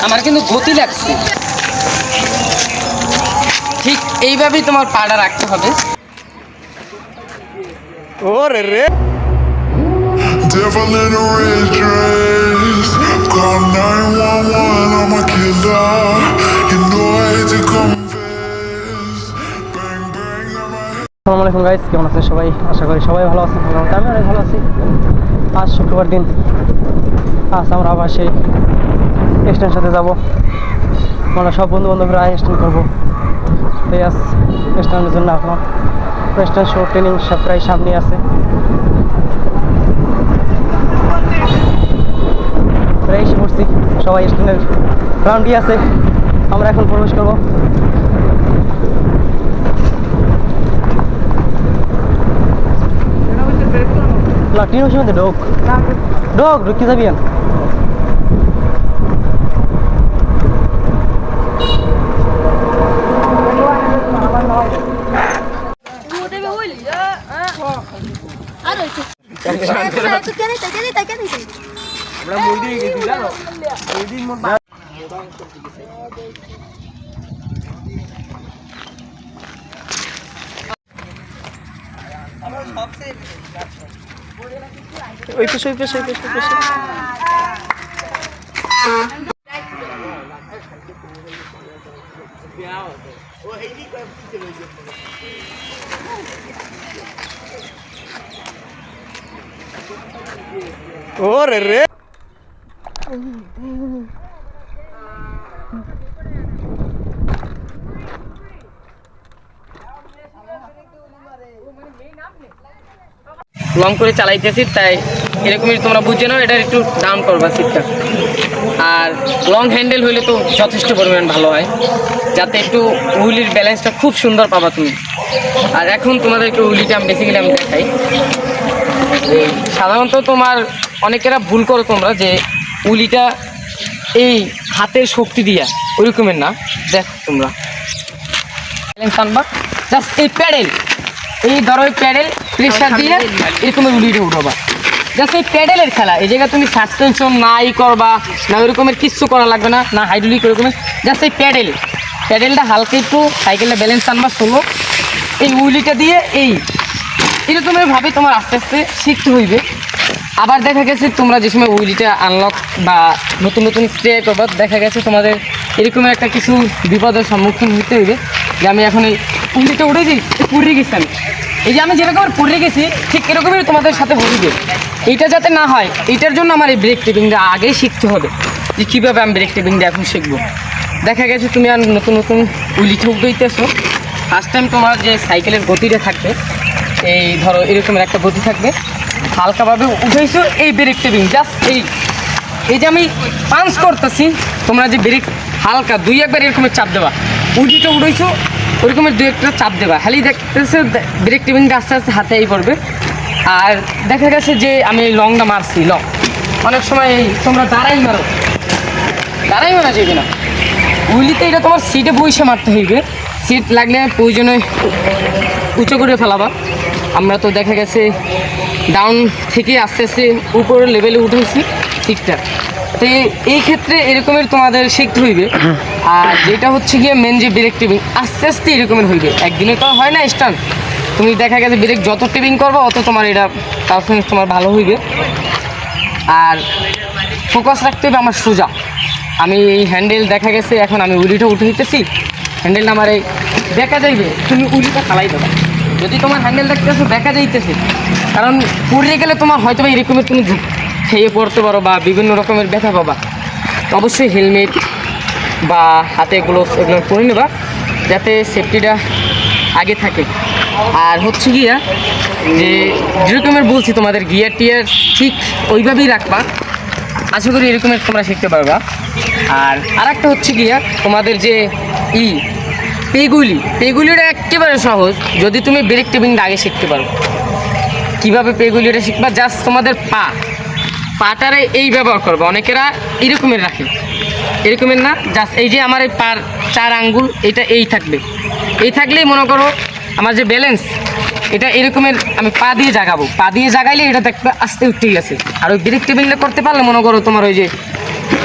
আমার কিন্তু গতি লাগছে। ঠিক এইভাবেই তোমার পাটা রাখতে হবে। ওরে রে Devil in a red dress. Call 911, I'm a killer. You know I hate to confess. Bang bang, I'm a আসসালামু আলাইকুম গাইস, কেমন আছেন সবাই? আশা করি সবাই ভালো আছেন। আমি অনেক ভালো আছি। আজ শুক্রবার দিন, আজ আমরা আবার সেই এক্সটেন্ড সাথে যাবো। আমরা সব বন্ধু বান্ধবরা এক্সটেন্ড করবো। তাই আজ এক্সটেন্ডের জন্য এখন এক্সটেন্ড শো ট্রেনিং সব প্রায় সামনে আছে। প্রায় এসে পড়ছি, সবাই এক্সটেন্ডের গ্রাউন্ডই আছে। আমরা এখন প্রবেশ করবো। লাটিনো সীমান্তে ঢোক ঢোক ঢুকে যাবি কেন? ওই পেশে ওই পেশে ওই পেশে ওই পেশে ওরে রে লং করে চালাইতেছি, তাই এরকমই তোমরা বুঝে নাও। এটা একটু ডাউন করবা সিটটা। আর লং হ্যান্ডেল হইলে তো যথেষ্ট পরিমাণ ভালো হয়, যাতে একটু উইলির ব্যালেন্সটা খুব সুন্দর পাবা তুমি। আর এখন তোমাদেরকে উইলিটা বেসিক্যালি আমি দেখাই। সাধারণত তোমার অনেকেরা ভুল করো তোমরা যে উইলিটা এই হাতের শক্তি দিয়া ওই রকমের না। দেখো তোমরা ব্যালেন্স আনবা, জাস্ট এই প্যাডেল, এই ধরো এই প্যাডেল প্রেশার দিয়ে এরকমের উলিটা উঠাবা। জাস্ট এই প্যাডেলের খেলা। এই জায়গায় তুমি সাসপেনশন নাই করবা না, ওই রকমের কিচ্ছু করা লাগবে না, না হাইড্রোলিক ওরকমের। জাস্ট এই প্যাডেলটা হালকা একটু সাইকেলটা ব্যালেন্স আনবা ষোলো, এই উলিটা দিয়ে এই এরকমের ভাবে তোমার আস্তে আস্তে শিখতে হইবে। আবার দেখা গেছে তোমরা যে সময় উইলিটা আনলক বা নতুন নতুন স্প্রে করবা, দেখা গেছে তোমাদের এরকমের একটা কিছু বিপদের সম্মুখীন হতে হইবে যে আমি এখন এই উইলিটা উঠেছি, পুড়ে গেছি আমি। এই যে আমি যেরকম পড়ে গেছি ঠিক এরকমই তোমাদের সাথে বলবে। এইটা যাতে না হয়, এইটার জন্য আমার এই ব্রেক টেপিংটা আগেই শিখতে হবে, যে কীভাবে আমি ব্রেক টেপিংটা এখন শিখবো। দেখা গেছে তুমি আর নতুন নতুন উইলিটা উঠেইতেছো, ফার্স্ট টাইম তোমার যে সাইকেলের গতিটা থাকবে, এই ধরো এরকমের একটা গতি থাকবে, হালকাভাবে উঠেইছো এই ব্রেক টেপিং। জাস্ট এই যে আমি পাঞ্চ করতেছি, তোমরা যে ব্রেক হালকা দুই একবার এরকমের চাপ দেবা, উইলিটা উঠেইছো ওরকমের দু একটা চাপ দেবা, খালি দেখতেছে ব্রেক টেপিংটা আস্তে আস্তে হাতেই পড়বে। আর দেখা গেছে যে আমি লংটা মারছি, লং অনেক সময় এই তোমরা দাঁড়াই মারা যাবে না উইলিতে, এটা তোমার সিটে বসে মারতে হইবে। সিট লাগলে প্রয়োজনে উঁচু করে ফেলাবা। আমরা তো দেখা গেছে ডাউন থেকে আস্তে আস্তে উপরের লেভেলে উঠেছি সিটটা, তো এই ক্ষেত্রে এরকমের তোমাদের শিখতে হইবে। আর যেটা হচ্ছে গিয়ে মেন যে ব্রেক টেপিং আস্তে আস্তে এরকমের হইবে, একদিনে তো হয় না স্টান। তুমি দেখা গেছে ব্রেক যত টেপিং করবো অত তোমার এটা পারফরমেন্স তোমার ভালো হইবে। আর ফোকাস রাখতে হবে আমার সোজা। আমি এই হ্যান্ডেল দেখা গেছে এখন আমি উলিটা উঠে দিতেছি, হ্যান্ডেলটা আমার এই দেখা যাইবে, তুমি উলিটা খালাই দেবা। যদি তোমার হ্যান্ডেল দেখতেছো দেখা যাইতেছে, কারণ পড়ে গেলে তোমার হয়তো বা এরকমের তুমি খেয়ে পড়তে পারো বা বিভিন্ন রকমের ব্যথা পাবা। তো অবশ্যই হেলমেট বা হাতে গ্লোভস এগুলো পরে নেবা, যাতে সেফটিটা আগে থাকে। আর হচ্ছে গিয়া যে যেরকমের বলছি তোমাদের গিয়ার টিয়ার ঠিক ওইভাবেই রাখবা, আশা করি এরকমের তোমরা শিখতে পারবা। আর একটা হচ্ছে গিয়া তোমাদের যে পেগুলিটা একেবারে সহজ, যদি তুমি ব্রেক টেপিংটা আগে শিখতে পারো। কীভাবে পেগুলিটা শিখবা, জাস্ট তোমাদের পাটারে এই ব্যবহার করবে। অনেকেরা এরকমের রাখে, এরকমের না, জাস্ট এই যে আমার এই পার 4 আঙ্গুল এটা এই থাকবে, এই থাকলেই মনে করো আমার যে ব্যালেন্স এটা এরকমের আমি পা দিয়ে জাগাবো, পা দিয়ে জাগাইলে এটা দেখবে আস্তে উঠেই গেছে। আর ওই ব্রেক টেপিংটা করতে পারলে মনে করো তোমার ওই যে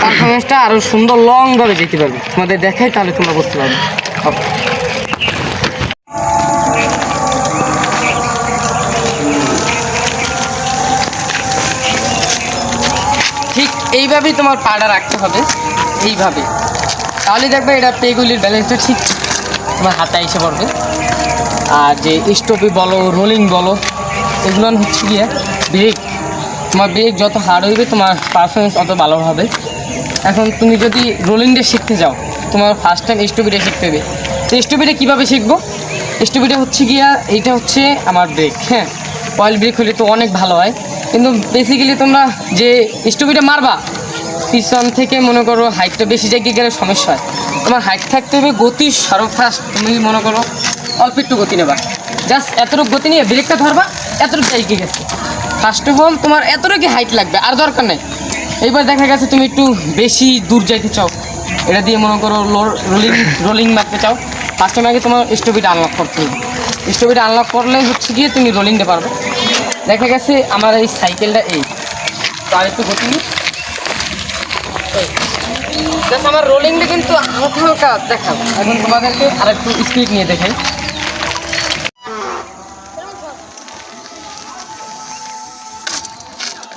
পারফরমেন্সটা আরও সুন্দর লংভাবে যেতে পারবে। তোমাদের দেখাই তাহলে তোমরা বুঝতে পারবে। ওকে। ঠিক এইভাবেই তোমার পাটা রাখতে হবে, এইভাবে, তাহলে দেখবে এটা পেগুলির ব্যালেন্সটা ঠিক তোমার হাতে এসে পড়বে। আর যে স্টপি বলো, রোলিং বলো, এগুলো হচ্ছে গিয়ে ব্রেক। তোমার ব্রেক যত হার্ড হইবে তোমার পারফরমেন্স অত ভালো হবে। এখন তুমি যদি রোলিংটা শিখতে যাও, তোমার ফার্স্ট টাইম স্টপিটা শিখতে হবে। তো স্টপিটা কীভাবে শিখবো? স্টপিটা হচ্ছে গিয়া এইটা হচ্ছে আমার ব্রেক, হ্যাঁ, অয়েল ব্রেক হলে তো অনেক ভালো হয়। কিন্তু বেসিক্যালি তোমরা যে স্টপিটা মারবা, পিছন থেকে মনে করো হাইটটা বেশি জায়গায় গেলে সমস্যা হয়। তোমার হাইট থাকতে হবে, গতি সর্বফার্স্ট তুমি মনে করো অল্প একটু গতি নেবা, জাস্ট এতটুকু গতি নিয়ে ব্রেকটা ধরবা, এতটুকু জায়গায় গেছে। ফার্স্ট অফ অল তোমার এতটুকু হাইট লাগবে, আর দরকার নেই। এইবার দেখা গেছে তুমি একটু বেশি দূর যাইতে চাও, এটা দিয়ে মনে করো রোলিং মারতে চাও, ফার্স্ট টাইম আগে তোমার স্টপিটা আনলক করতে হবে। স্টপিটা আনলক করলে হচ্ছে গিয়ে তুমি রোলিংটা পারবে। দেখা গেছে আমার এই সাইকেলটা এই, তো আর একটু গতি নিই, জাস্ট আমার রোলিংটা কিন্তু হালকা হালকা দেখাও। এখন তোমাদেরকে আর একটু স্পিড নিয়ে দেখাই।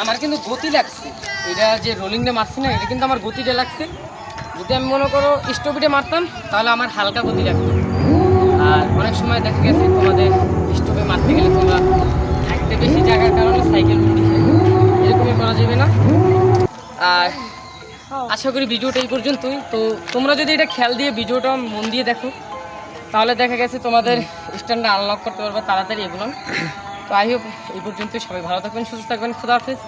আমার কিন্তু গতি লাগছে, এটা যে রোলিংটা মারছি না, এটা কিন্তু আমার গতিটা লাগছে। যদি আমি মনে করো স্টপিটা মারতাম তাহলে আমার হালকা গতি লাগতো। আর অনেক সময় দেখা গেছে তোমাদের স্টপে মারতে গেলে তোমরা থাকতে বেশি জায়গার কারণে সাইকেল উল্টি যায়, এরকমই করা যাবে না। আর আশা করি ভিডিওটা এই পর্যন্তই। তো তোমরা যদি এটা খেয়াল দিয়ে ভিডিওটা মন দিয়ে দেখো, তাহলে দেখা গেছে তোমাদের স্ট্যান্ডটা আনলক করতে পারবে তাড়াতাড়ি এগুলো। তো আই হোপ এই পর্যন্তই। সবাই ভালো থাকবেন, সুস্থ থাকবেন, খুদা হাফেজ।